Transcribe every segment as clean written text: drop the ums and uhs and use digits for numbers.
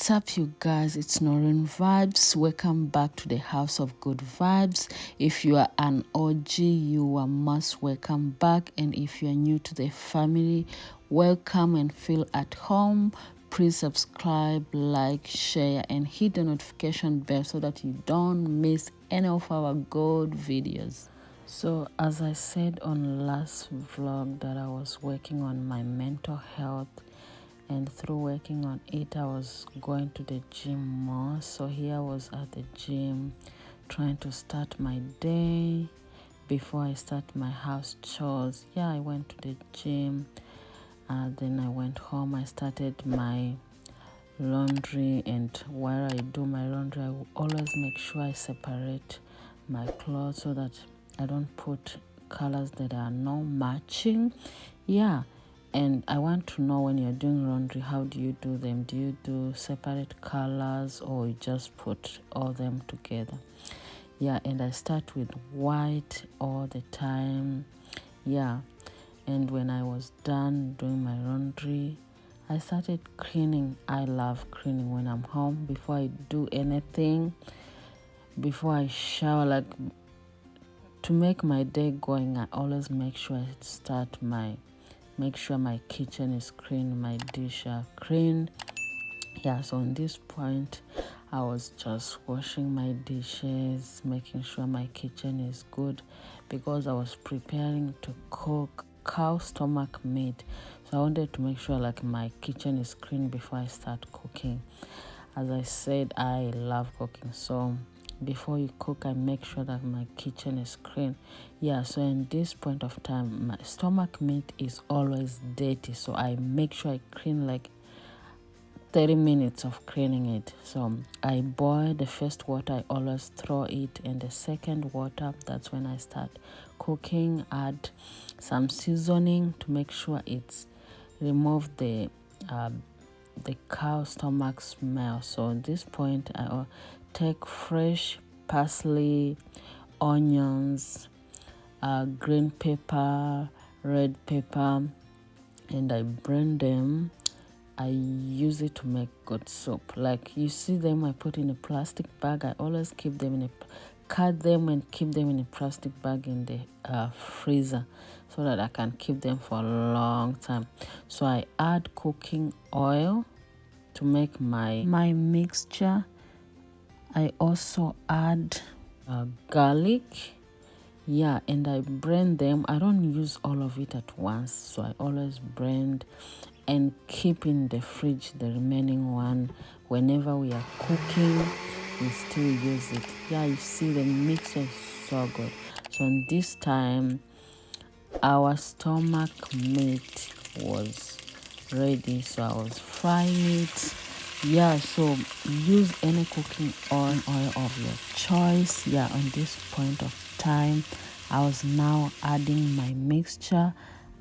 What's up, you guys? It's Norinevibes. Welcome back to the house of good vibes. If you are an OG, you are most welcome back, and if you are new to the family, welcome and feel at home. Please subscribe, like, share, and hit the notification bell so that you don't miss any of our good videos. So as I said on last vlog that I was working on my mental health, and through working on it I was going to the gym more. So here I was at the gym trying to start my day before I start my house chores. I went to the gym, then I went home. I started my laundry, and while I do my laundry I will always make sure I separate my clothes so that I don't put colors that are not matching. And I want to know, when you're doing laundry, how do you do them? Do you do separate colors or you just put all them together? And I start with white all the time. And when I was done doing my laundry, I started cleaning. I love cleaning when I'm home. Before I do anything, before I shower, like to make my day going, I always make sure I make sure my kitchen is clean, my dish are clean. So on this point I was just washing my dishes, making sure my kitchen is good, because I was preparing to cook cow stomach meat. So I wanted to make sure like my kitchen is clean before I start cooking. As I said, I love cooking, so before you cook I make sure that my kitchen is clean. So in this point of time my stomach meat is always dirty, so I make sure I clean like 30 minutes of cleaning it. So I boil the first water, I always throw it, and the second water, that's when I start cooking. Add some seasoning to make sure it's remove the cow stomach smell. So at this point I take fresh parsley, onions, green pepper, red pepper, and I blend them. I use it to make good soup. Like you see them, I put in a plastic bag. I always keep them cut them and keep them in a plastic bag in the freezer, so that I can keep them for a long time. So I add cooking oil to make my mixture. I also add garlic, and I blend them. I don't use all of it at once, so I always blend and keep in the fridge the remaining one. Whenever we are cooking, we still use it. You see the mixture is so good. So in this time our stomach meat was ready, so I was frying it. So use any cooking oil of your choice. On this point of time I was now adding my mixture.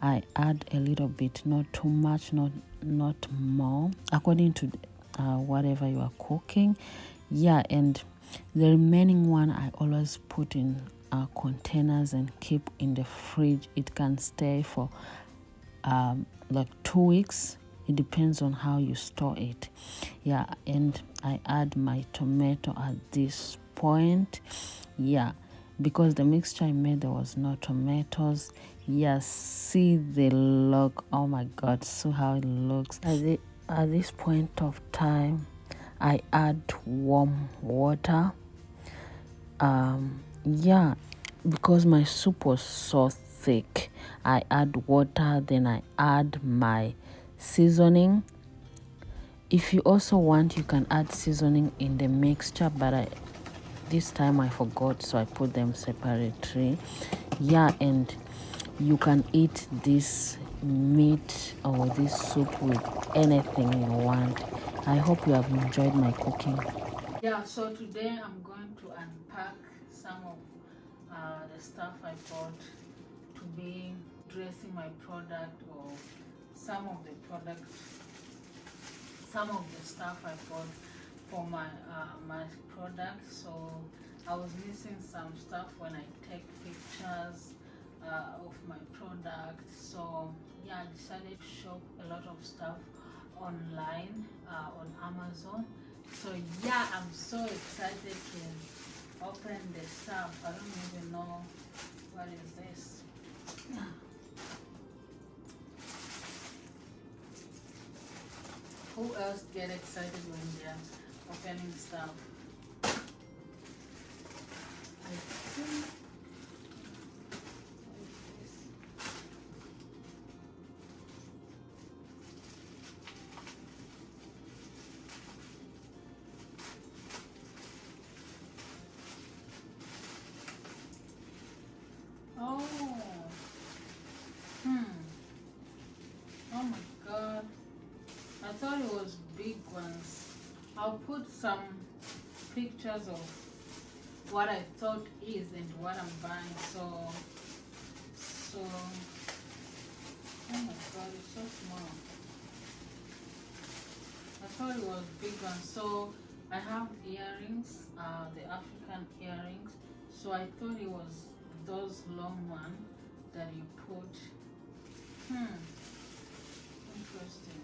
I add a little bit, not too much, not more, according to whatever you are cooking. And the remaining one I always put in containers and keep in the fridge. It can stay for like 2 weeks. It depends on how you store it. And I add my tomato at this point. Because the mixture I made, there was no tomatoes. See the look. Oh my god, so how it looks. At this point of time I add warm water. Because my soup was so thick, I add water, then I add my seasoning. If you also want, you can add seasoning in the mixture, but this time I forgot, so I put them separately. And you can eat this meat or this soup with anything you want. I hope you have enjoyed my cooking. So today I'm going to unpack some of the stuff I bought to be dressing my product, or some of the stuff I bought for my product. So I was missing some stuff when I take pictures of my product. So I decided to shop a lot of stuff online on Amazon. So yeah, I'm so excited to open the stuff. I don't even know what is this. Who else get excited when they're opening stuff? I think oh, oh my god. I thought it was big ones. I'll put some pictures of what I thought is and what I'm buying. So, oh my god, it's so small. I thought it was big ones. So I have earrings, the African earrings. So I thought it was those long ones that you put. Interesting.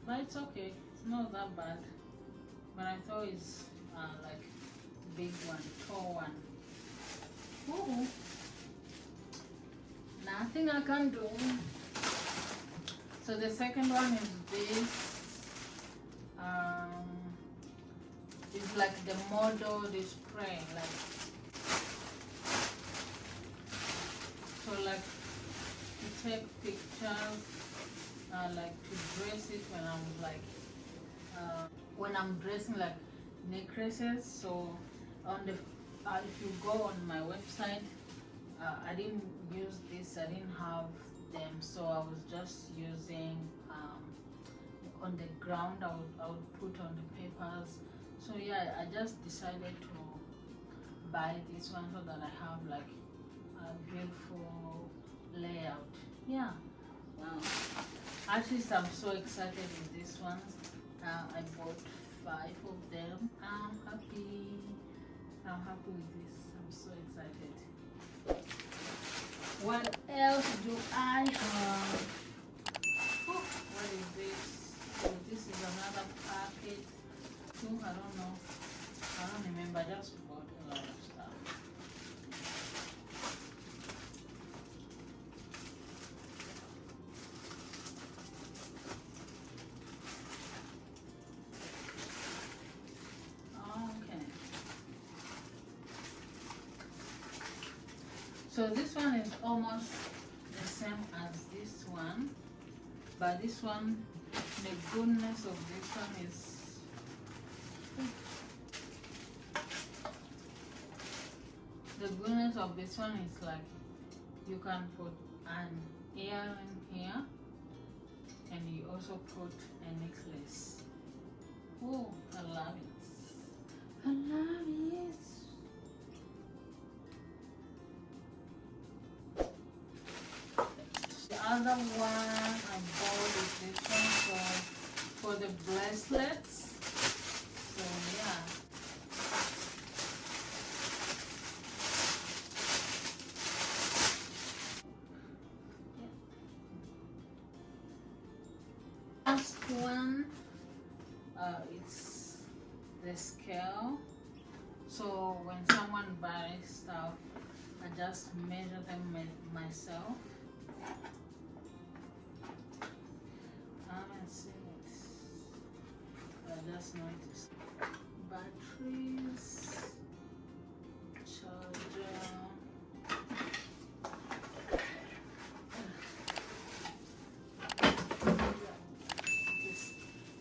But it's okay. It's not that bad. But I thought it's like big one, tall one. Ooh. Nothing I can do. So the second one is this. It's like the model display, like so, like to take pictures, like to dress it when I'm like when I'm dressing like necklaces. So on the if you go on my website, I didn't use this. I didn't have them, so I was just using on the ground. I would put on the papers. So yeah, I just decided to buy this one so that I have like a beautiful layout. Yeah. At least I'm so excited with this one. I bought 5 of them. I'm happy with this. I'm so excited. What else do I have? Oh, what is this? Oh, this is another package. I don't know. I don't remember. I just bought a lot of stuff. Okay. So this one is almost the same as this one, but this one, the goodness of this one is like you can put an earring here, and you also put a necklace. Oh, I love it. I love it. The other one I bought is this one for the bracelets. So yeah. Last one, it's the scale. So when someone buys stuff, I just measure them myself. I haven't seen it. I just noticed. Batteries, charger.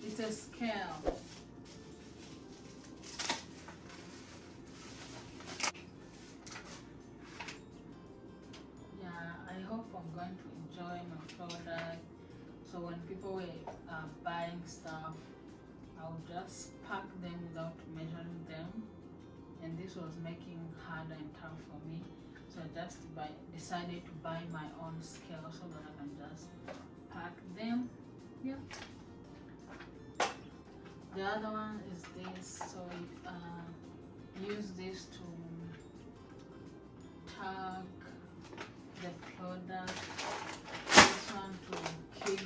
It's a scale. Yeah, I hope I'm going to enjoy my product. So when people were buying stuff, I would just pack them without measuring them, and this was making harder and tough for me. So I just decided to buy my own scale so that I can just pack them. Yeah. The other one is this. So use this to tag the product. This one to keep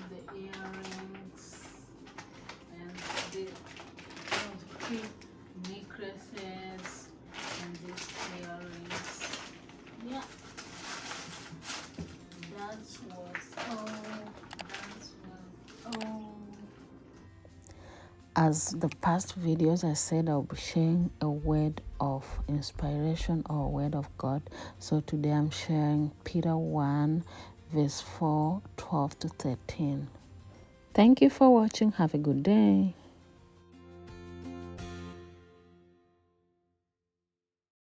As the past videos, I said I'll be sharing a word of inspiration or a word of God. So today I'm sharing Peter 1 verse 4, 12 to 13. Thank you for watching. Have a good day.